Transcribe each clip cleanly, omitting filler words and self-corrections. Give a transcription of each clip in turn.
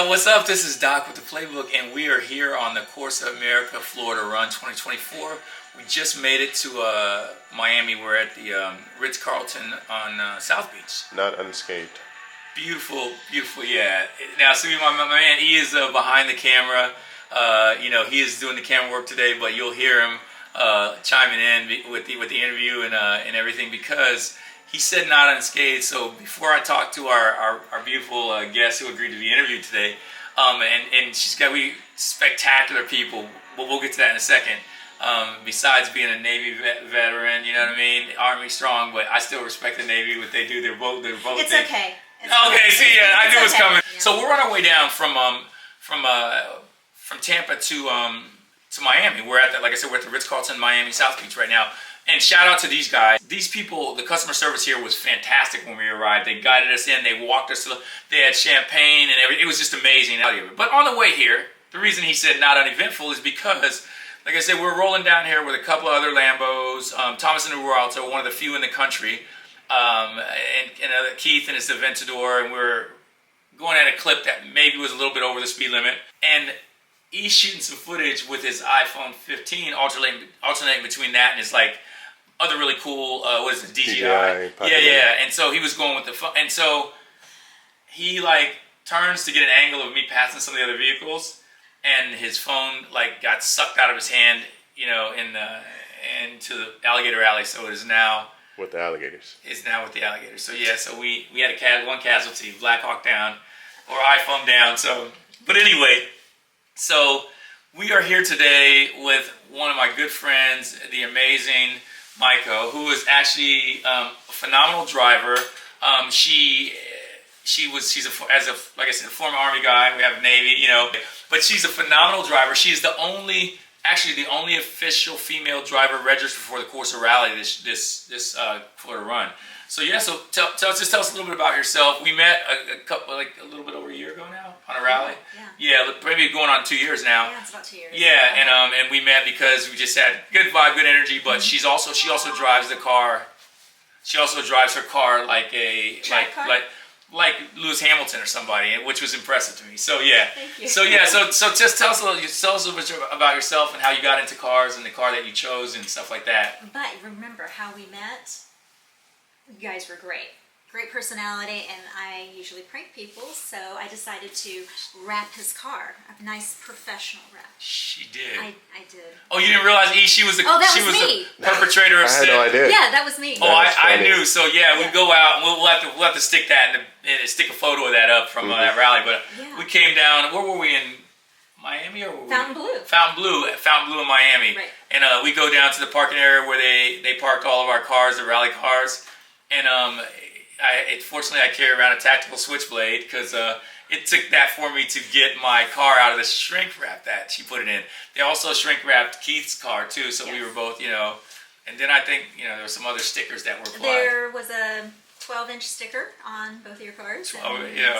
What's up? This is Doc with the Playbook, and we are here on the Corsa America Florida Run 2024. We just made it to Miami. We're at the Ritz-Carlton on South Beach. Not unscathed. Beautiful, beautiful, yeah. Now, see, my man, he is behind the camera. You know, he is doing the camera work today, but you'll hear him chiming in with the interview and everything, because he said not unscathed. So before I talk to our beautiful guest who agreed to be interviewed today, and she's got spectacular people. We'll get to that in a second. Besides being a Navy veteran, you know what I mean, Army strong, but I still respect the Navy. What they do, they're both. It's things. Okay. Okay, see, yeah, I knew it was coming. Yeah. So we're on our way down from Tampa to Miami. We're at like I said, we're at the Ritz-Carlton Miami South Beach right now. And shout out to these guys. These people, the customer service here was fantastic when we arrived. They guided us in, they walked us to they had champagne and everything. It was just amazing. But on the way here, the reason he said not uneventful is because, like I said, we're rolling down here with a couple of other Lambos. Thomas and Rialto, one of the few in the country. And Keith and his Aventador, and we're going at a clip that maybe was a little bit over the speed limit. And he's shooting some footage with his iPhone 15, alternating between that and his other really cool, what is it, DJI? Yeah. And so he was going with the phone, and so he turns to get an angle of me passing some of the other vehicles, and his phone got sucked out of his hand, you know, into the alligator alley. So it is now with the alligators. It's now with the alligators. So yeah, so we had one casualty, Black Hawk down, or iPhone down. So, but anyway, so we are here today with one of my good friends, the amazing Maiko, who is actually a phenomenal driver. She's like I said, a former Army guy. We have Navy, you know, but she's a phenomenal driver. She's the only official female driver registered for the Corsa Rally this Florida Run. So yeah, so tell us a little bit about yourself. We met a little bit over a year ago now on a rally. Yeah, maybe going on 2 years now. Yeah, it's about 2 years. Yeah, and we met because we just had good vibe, good energy. But she also drives the car. She also drives her car like Lewis Hamilton or somebody, which was impressive to me. So yeah. Thank you. So yeah, so just tell us a little bit about yourself and how you got into cars and the car that you chose and stuff like that. But remember how we met? You guys were great. Great personality, and I usually prank people, so I decided to wrap his car. A nice professional wrap. She did. I did. Oh, you didn't realize she was the perpetrator of sin. I had no idea. Yeah, that was me. Oh, I knew. So yeah, we go out and we'll have to stick that and stick a photo of that up from that rally. But we came down. Where were we in Miami or were Fountain Blue? Fountain Blue in Miami. Right. And we go down to the parking area where they parked all of our cars, the rally cars. And fortunately I carry around a tactical switchblade because it took that for me to get my car out of the shrink wrap that she put it in. They also shrink wrapped Keith's car too, so we were both, you know. And then I think, you know, there were some other stickers that were applied. There was a 12-inch sticker on both of your cars. And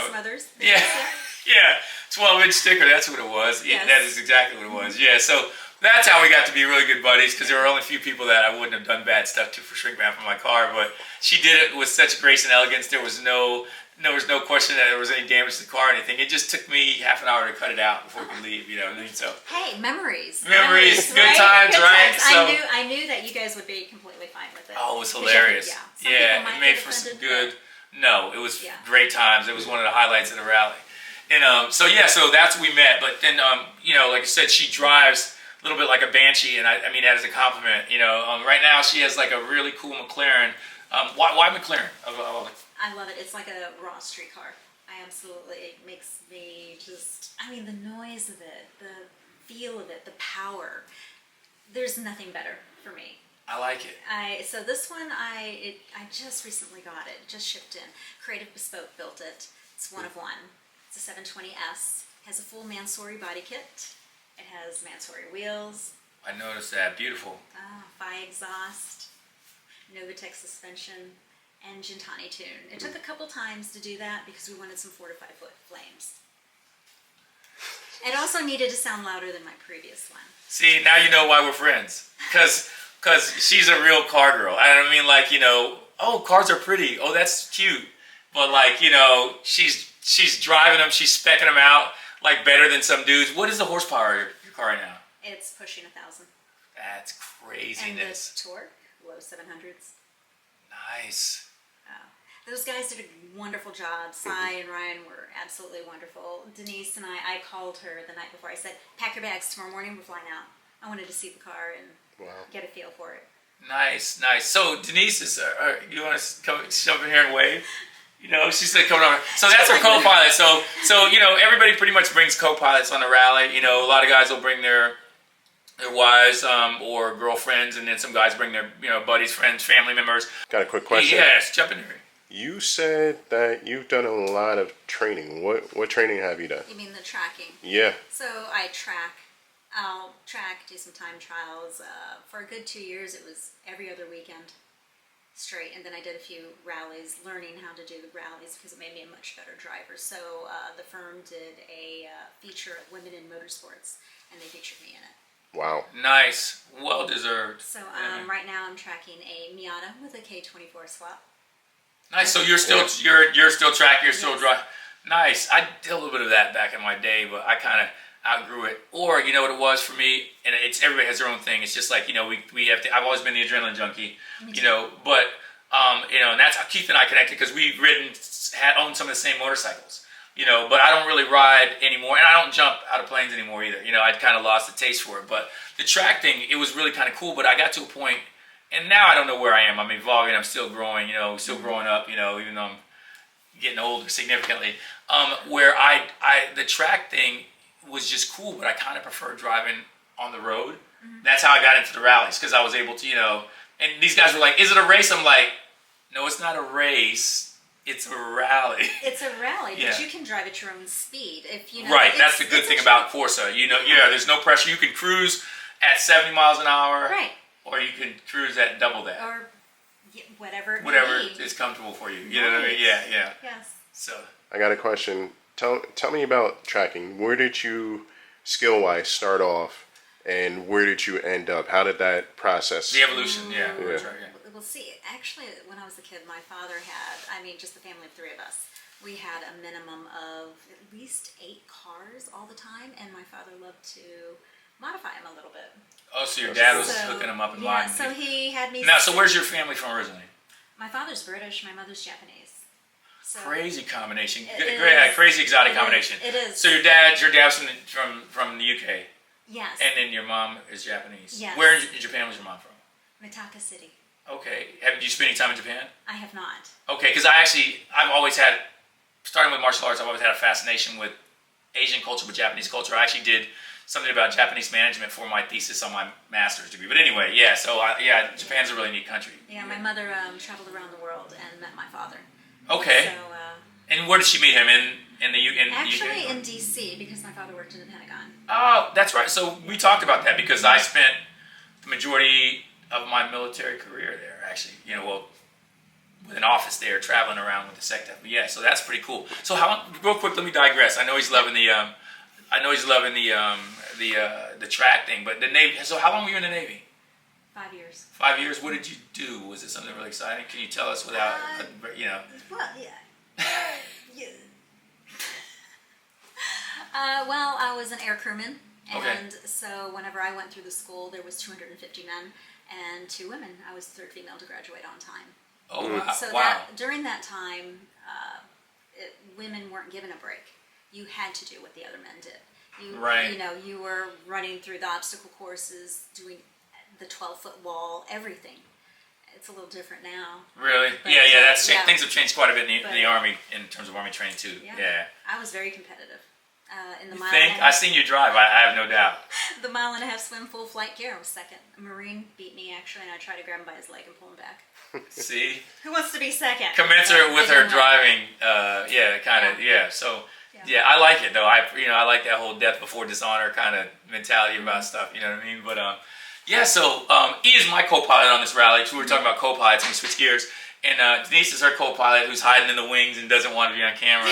some others. Yeah, 12-inch sticker. That's what it was. Yeah, that is exactly what it was. Yeah, so that's how we got to be really good buddies, because there were only a few people that I wouldn't have done bad stuff to for shrink wrap in my car. But she did it with such grace and elegance. There was no question that there was any damage to the car or anything. It just took me half an hour to cut it out before we could leave. You know what I mean? So hey, memories, good right? times, Good right? times. So, I knew that you guys would be completely fine with it. oh, it was hilarious. Some Yeah, people might it made get for some offended, good. No, it was Yeah. great times. It was one of the highlights of the rally. And so that's when we met. But then like I said, she drives a little bit like a banshee, and I mean that as a compliment. Right now she has like a really cool McLaren. Why McLaren? I love it. It's like a raw street car. It makes me just, the noise of it, the feel of it, the power. There's nothing better for me. I like it. So this one, I just recently got it, just shipped in. Creative Bespoke built it. It's one of one. It's a 720S. Has a full Mansory body kit. It has Mansory wheels. I noticed that. Beautiful. Phi exhaust, Novitec suspension, and Gintani tune. It took a couple times to do that because we wanted some 4 to 5 foot flames. It also needed to sound louder than my previous one. See, now you know why we're friends. Because she's a real car girl. I don't mean like, oh, cars are pretty. Oh, that's cute. But like, she's driving them, she's specking them out like better than some dudes. What is the horsepower of your car right now? It's pushing 1,000. That's craziness. And the torque, low 700s. Nice. Those guys did a wonderful job. Cy and Ryan were absolutely wonderful. Denise and I called her the night before. I said, pack your bags, tomorrow morning we're flying out. I wanted to see the car and get a feel for it. Nice. So Denise is, you want to come jump in here and wave? She's coming over. So that's her co-pilot. So everybody pretty much brings co-pilots on the rally. A lot of guys will bring their wives or girlfriends, and then some guys bring their buddies, friends, family members. Got a quick question. Yes, jump in here. You said that you've done a lot of training. What training have you done? You mean the tracking? Yeah. So I'll track, do some time trials. For a good 2 years, it was every other weekend straight. And then I did a few rallies, learning how to do the rallies because it made me a much better driver. So the firm did a feature of women in motorsports, and they featured me in it. Wow. Nice. Well deserved. So right now I'm tracking a Miata with a K24 swap. Nice. So you're still tracking. You're still driving. Nice. I did a little bit of that back in my day, but I kind of outgrew it. Or you know what it was for me, and it's everybody has their own thing. It's just like we have to. I've always been the adrenaline junkie. But and that's how Keith and I connected because we've owned some of the same motorcycles. But I don't really ride anymore, and I don't jump out of planes anymore either. I'd kind of lost the taste for it. But the track thing, it was really kind of cool. But I got to a point. And now I don't know where I am. I'm evolving. I'm still growing. Still growing up. Even though I'm getting older significantly. Where the track thing was just cool, but I kind of prefer driving on the road. Mm-hmm. That's how I got into the rallies because I was able to, And these guys were like, "Is it a race?" I'm like, "No, it's not a race. It's a rally." It's a rally, but you can drive at your own speed if you know. Right. That's the good thing about Corsa. There's no pressure. You can cruise at 70 miles an hour. Right. Or you can cruise at double that. Or whatever is comfortable for you. You know what I mean? Yeah. Yes. So I got a question. Tell me about tracking. Where did you, skill-wise, start off, and where did you end up? How did that process? The evolution, yeah. Well, see, actually, when I was a kid, my father had, just the family of 3 of us. We had a minimum of at least 8 cars all the time, and my father loved to modify them a little bit. Oh, so your dad was hooking them up and modding. So he had me. Now, so where's your family from originally? My father's British, my mother's Japanese. So crazy combination. Great, crazy exotic combination. It is. So your dad's from the UK. Yes. And then your mom is Japanese. Yes. Where in Japan was your mom from? Mitaka City. Okay. Did you spend any time in Japan? I have not. Okay, because I've always had, starting with martial arts, I've always had a fascination with Asian culture, with Japanese culture. I actually did something about Japanese management for my thesis on my master's degree. But anyway, Japan's a really neat country. Yeah, my mother traveled around the world and met my father. Okay. So, and where did she meet him? In the UK? Actually in DC, because my father worked in the Pentagon. Oh, that's right. So we talked about that because I spent the majority of my military career there, actually. With an office there, traveling around with the SecDef. But yeah, so that's pretty cool. So real quick, let me digress. I know he's loving I know he's loving the track thing, but the Navy. So how long were you in the Navy? 5 years. 5 years. What did you do? Was it something really exciting? Can you tell us without, Well, yeah. Yeah. Well, I was an air crewman, and Okay. so whenever I went through the school, there was 250 men and 2 women. I was the 3rd female to graduate on time. Oh wow! So Wow. during that time, women weren't given a break. You had to do what the other men did. Right. You know, you were running through the obstacle courses, doing the 12-foot wall, everything. It's a little different now. Really? But, Yeah. That's yeah. things have changed quite a bit in But, the Army in terms of Army training too. Yeah. I was very competitive. In the You mile think? and a I half, seen you drive. I have no doubt. the mile and a half swim full flight gear, I was 2nd. A Marine beat me actually, and I tried to grab him by his leg and pull him back. See? Who wants to be 2nd? Commensurate with her I didn't win. driving. Kind of. Yeah. So. Yeah, I like it though. I like that whole death before dishonor kind of mentality about stuff. You know what I mean? But So E is my co-pilot on this rally. So we were talking about co-pilots, and we switch gears. And Denise is her co-pilot, who's hiding in the wings and doesn't want to be on camera.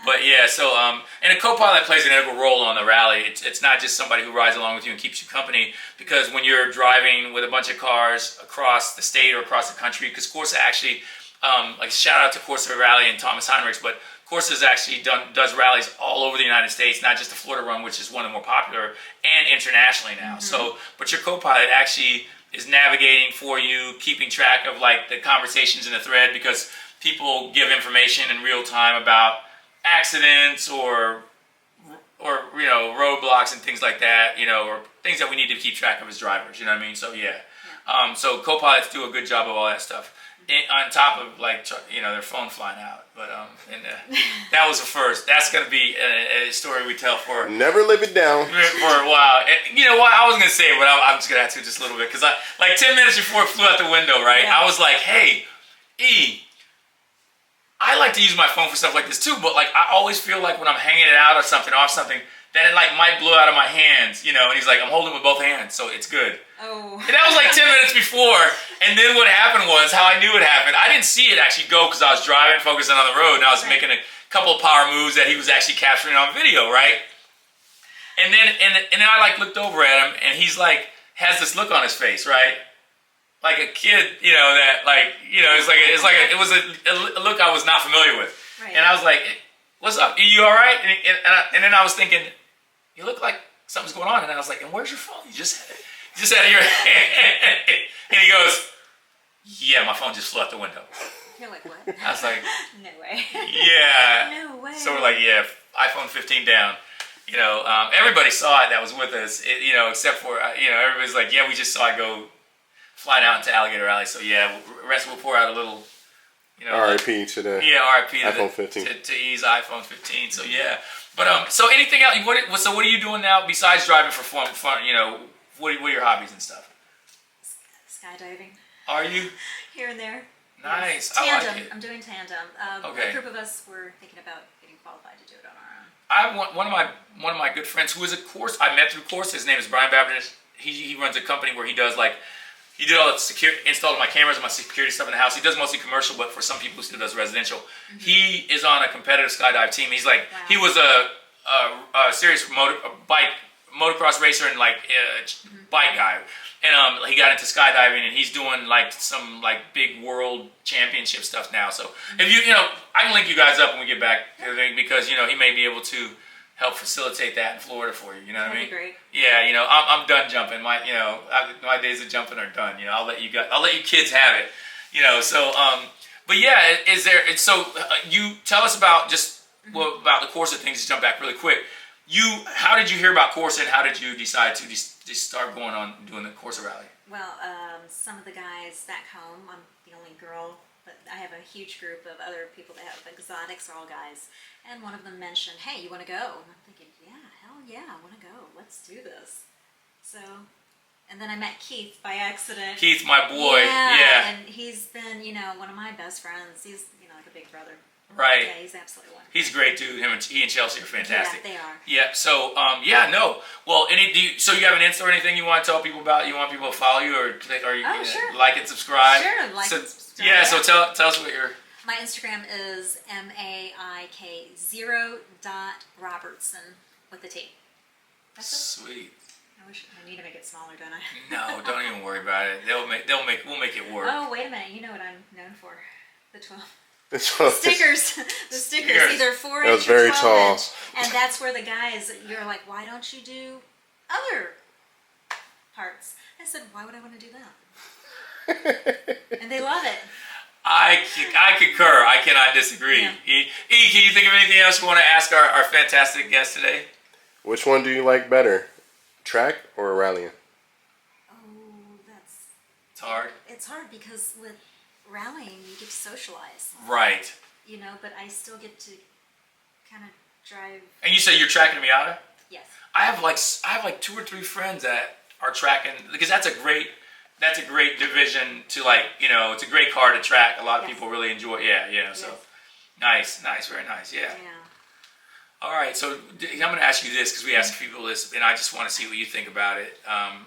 But yeah, so and a co-pilot plays an integral role on the rally. It's not just somebody who rides along with you and keeps you company. Because when you're driving with a bunch of cars across the state or across the country, because Corsa actually, like shout out to Corsa Rally and Thomas Heinrichs, but Corsa's actually does rallies all over the United States, not just the Florida run, which is one of the more popular, and internationally now. So, but your co-pilot actually is navigating for you, keeping track of like the conversations in the thread, because people give information in real time about accidents or roadblocks and things like that, or things that we need to keep track of as drivers. You know what I mean? So so co-pilots do a good job of all that stuff. On top of their phone flying out, but that was a first. That's gonna be a story we tell for Never live it down. for a while. And you know what? I was gonna say it, but I'm just gonna have to just a little bit, because 10 minutes before it flew out the window, right? Yeah. I was like, hey, E, I like to use my phone for stuff like this too, but I always feel like when I'm hanging it out or something off something, that it might blow out of my hands, And he's like, I'm holding it with both hands, so it's good. Oh. And that was 10 minutes before, and then what happened was, how I knew it happened, I didn't see it actually go because I was driving, focusing on the road, and I was making a couple of power moves that he was actually capturing on video, right? And then I looked over at him, and he's has this look on his face, right? Like a kid, it was a look I was not familiar with. Right. And I was like, what's up? Are you all right? And then I was thinking, you look like something's going on. And I was like, and where's your phone? You just had it in your hand. And he goes, yeah, my phone just flew out the window. You're like, what? I was like, No way. yeah. No way. So we're like, yeah, iPhone 15 down. Everybody saw it that was with us, except for, everybody's like, yeah, we just saw it go flying out into Alligator Alley. So yeah, rest will pour out a little, R.I.P. to the R.I.P. iPhone 15. To E's iPhone 15. So yeah, but so anything else? So what are you doing now besides driving for fun? What are your hobbies and stuff? Skydiving. Are you? Here and there. Nice. Yes. I Tandem. like it. I'm doing tandem. Okay. A group of us were thinking about getting qualified to do it on our own. I have one of my good friends who is a course I met through Corsa. His name is Brian Baptist. He runs a company where he does he did all the security, installed my cameras and my security stuff in the house. He does mostly commercial, but for some people he still does residential. Mm-hmm. He is on a competitive skydive team. He's he was a serious motocross racer and bike guy. And he got into skydiving, and he's doing some big world championship stuff now. So if you I can link you guys up when we get back, because he may be able to help facilitate that in Florida for you. You know what I mean? That'd be great. Yeah, I'm done jumping. My my days of jumping are done. I'll let you kids have it. So but yeah, you tell us about about the Corsa things. Just jump back really quick. How did you hear about Corsa, and how did you decide to just start going on doing the Corsa rally? Well, some of the guys back home, I'm the only girl, but I have a huge group of other people that have exotics, are all guys. And one of them mentioned, hey, you want to go? And I'm thinking, yeah, hell yeah, I want to go. Let's do this. So, and then I met Keith by accident. Keith, my boy. Yeah. And he's been, one of my best friends. He's, like a big brother. Right. Yeah, he's absolutely wonderful. He's a great dude. He and Chelsea are fantastic. Yeah, they are. Yeah. So, Well, so you have an Insta or anything you want to tell people about? You want people to follow you, or sure. like and subscribe? Sure, and subscribe. Yeah. So tell us what your. My Instagram is Maik0.Robertson. with the T. That's it. Sweet. I need to make it smaller, don't I? No, don't even worry about it. We'll make it work. Oh, wait a minute. You know what I'm known for? The 12. This one- Stickers. The stickers. Either 4 That was inch very or 12 tall. inch. And that's where the guys, you're like, why don't you do other parts? I said, why would I want to do that? And they love it. I concur. I cannot disagree. Yeah. E, can you think of anything else you want to ask our fantastic guest today? Which one do you like better, track or rallying? Oh, It's hard. it's hard because with rallying, you get to socialize, Right. you know, but I still get to kind of drive. And you say you're tracking a Miata? Yes. I have like 2 or 3 friends that are tracking, because that's a great division to, like, you know, it's a great car to track. A lot of Yes. people really enjoy. Yeah. So Yes. nice, very nice. Yeah. Yeah. All right. So I'm going to ask you this because we ask people this, and I just want to see what you think about it. I'm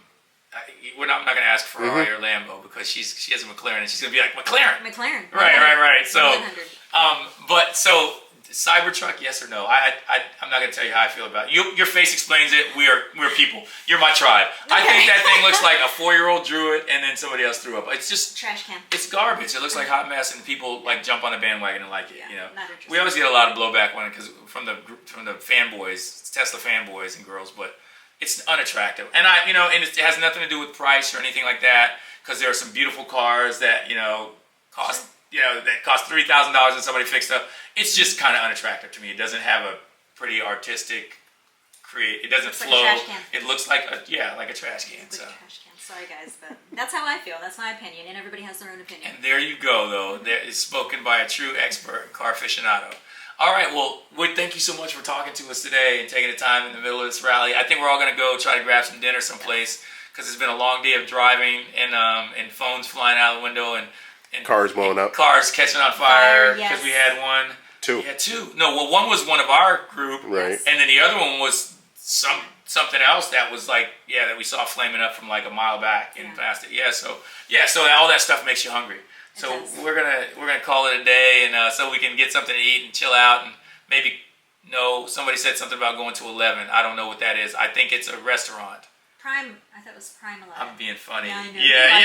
not going to ask Ferrari or Lambo because she has a McLaren and she's going to be like McLaren. McLaren. Right. So, 100. but so Cybertruck, yes or no? I'm not going to tell you how I feel about it. Your face explains it. We're people. You're my tribe. I think that thing looks like a 4-year-old drew it and then somebody else threw up. It's just Trash can. it's garbage. It looks like hot mess, and people like jump on the bandwagon and like it. Yeah, You know, not interested. we always get a lot of blowback on it because from the fanboys, Tesla fanboys and girls, but it's unattractive. And and it has nothing to do with price or anything like that, because there are some beautiful cars that cost $3,000 and somebody fixed up. It's just kind of unattractive to me. It doesn't have a pretty artistic it doesn't Looks like a flow. trash can. It looks like a trash can. It's So. like a trash can. Sorry, guys, but that's how I feel. That's my opinion, and everybody has their own opinion. And there you go, though. That is spoken by a true expert, car aficionado. All right, well, Wood, thank you so much for talking to us today and taking the time in the middle of this rally. I think we're all going to go try to grab some dinner someplace because it's been a long day of driving and phones flying out the window and Cars blowing up. Cars catching on fire Yes. because we had one. 2. We had 2. No, well, one was one of our group, Right. and then the other one was something else that was like, that we saw flaming up from like a mile back and past it. So all that stuff makes you hungry. So does. we're gonna call it a day, and so we can get something to eat and chill out, and maybe somebody said something about going to 11. I don't know what that is. I think it's a restaurant. Prime, I thought it was Prime 11. I'm being funny. Yeah, I know. Yeah.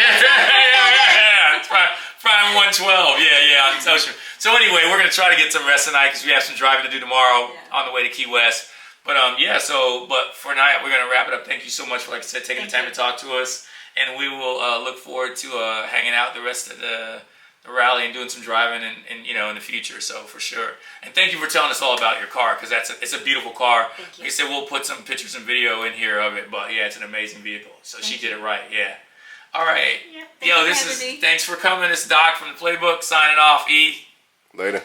It's Prime 112. Yeah, on social. So anyway, we're gonna try to get some rest tonight because we have some driving to do tomorrow on the way to Key West. But but for tonight we're gonna wrap it up. Thank you so much for, like I said, taking the time to talk to us, and we will look forward to hanging out the rest of the rally and doing some driving and in the future. So for sure. And thank you for telling us all about your car, because it's a beautiful car. Thank you. Like I said, we'll put some pictures and video in here of it, but it's an amazing vehicle. So she did it right. Yeah. All right. Yeah, thank you for having me. Thanks for coming. It's Doc from the Playbook signing off. E. Later.